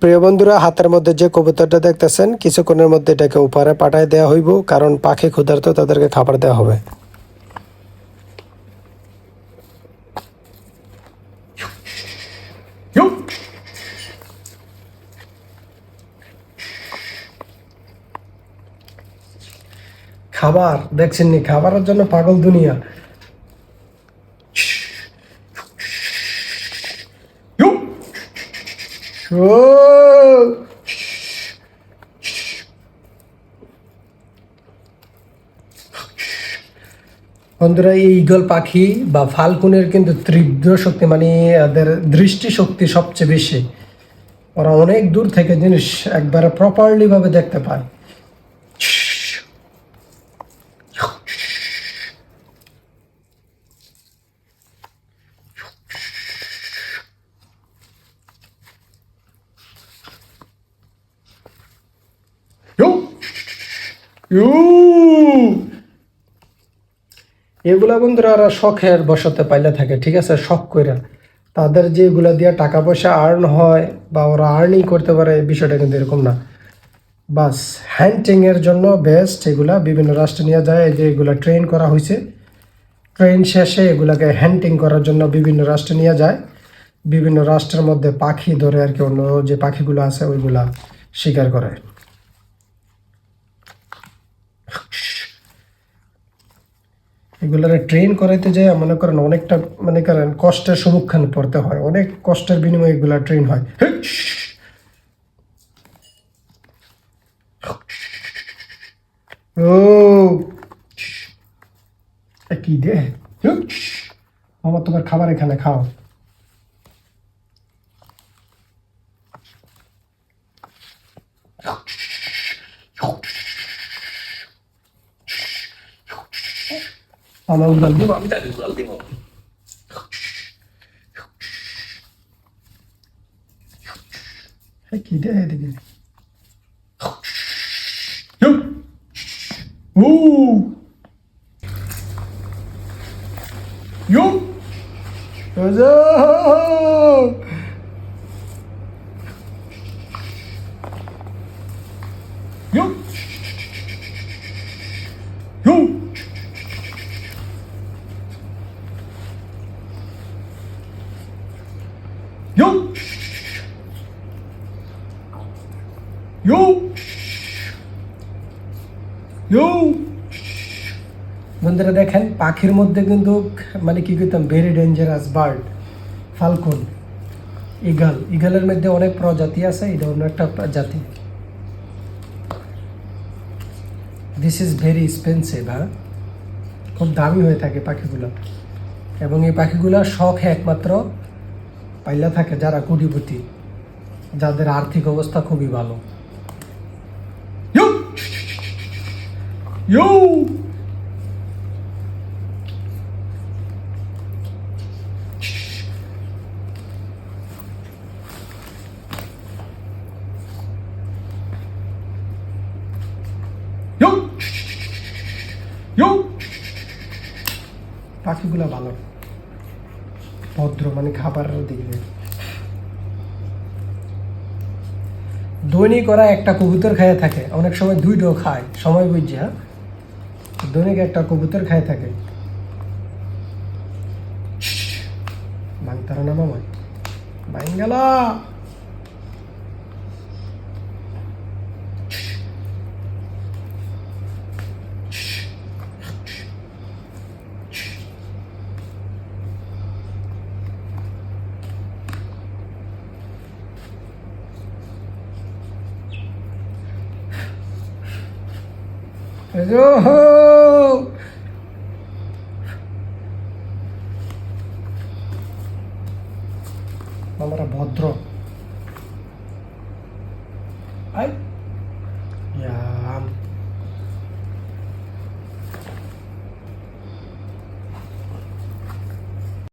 প্রিয় বন্ধুরা, হাতের মধ্যে যে কবুতরটা দেখতেছেন, কিছুক্ষণের মধ্যে এটাকে উপরে পাঠায় দেওয়া হইব, কারণ পাখি ক্ষুধার্ত, তাদেরকে খাবার দেওয়া হবে। খাবার দেখছেন নি, খাবারের জন্য পাগল দুনিয়া। বন্ধুরা, এই ঈগল পাখি বা ফাল্কনের কিন্তু তীব্র শক্তি, মানে এদের দৃষ্টি শক্তি সবচেয়ে বেশি। ওরা অনেক দূর থেকে জিনিস একবারে প্রপারলি ভাবে দেখতে পায়। এগুলা বন্ধুরা ওরা শখের বসতে পাইলে থাকে, ঠিক আছে, শখ কইরা। তাদের যেগুলা দিয়ে টাকা পয়সা আর্ন হয় বা ওরা আর্নিং করতে পারে, বিষয়টা কিন্তু এরকম না। বাস হ্যান্টিং এর জন্য বেস্ট। এগুলা বিভিন্ন রাষ্ট্রে নিয়ে যায়, এই যে এগুলা ট্রেন করা হয়েছে, ট্রেন শেষে এগুলাকে হ্যান্টিং করার জন্য বিভিন্ন রাষ্ট্রে নিয়ে যায়। বিভিন্ন রাষ্ট্রের মধ্যে পাখি ধরে আর কি, অন্য যে পাখিগুলো আছে ওইগুলা শিকার করে। এগুলার ট্রেন করাইতে যায় মনে করেন অনেকটা, মনে করেন কষ্টের সম্মুখীন পড়তে হয়, অনেক কষ্টের বিনিময়ে এগুলা ট্রেন হয়। ও কি দে আমার, তোমার খাবার এখানে খাও। আমার উড়াল দিব, আমি তাকে উড়াল দিব। কি দে এদিকে। বন্ধুরা দেখেন, পাখির মধ্যে কিন্তু মানে কি করতাম, ভেরি ডেঞ্জারাস বার্ড ফাল্কন। ইগলের মধ্যে অনেক প্রজাতি আছে, এটা অন্য একটা জাতি। This is very expensive. হ্যাঁ, খুব দামি হয়ে থাকে পাখিগুলো, এবং এই পাখিগুলো শখে একমাত্র পাইলা থাকে যারা কোটিপতি, যাদের আর্থিক অবস্থা খুবই ভালো। পাখিগুলো ভালো, ভদ্র, মানে খাবার দিকে। দৈনিক ওরা একটা কবুতর খাইয়ে থাকে, অনেক সময় দুইটাও খায়, সময় বুঝছে। হ্যাঁ, দৈনিক একটা কবুতর খাইয়ে থাকে। ভাঙতারা না মামা, ভাঙ্গালা। আমরা ভদ্র।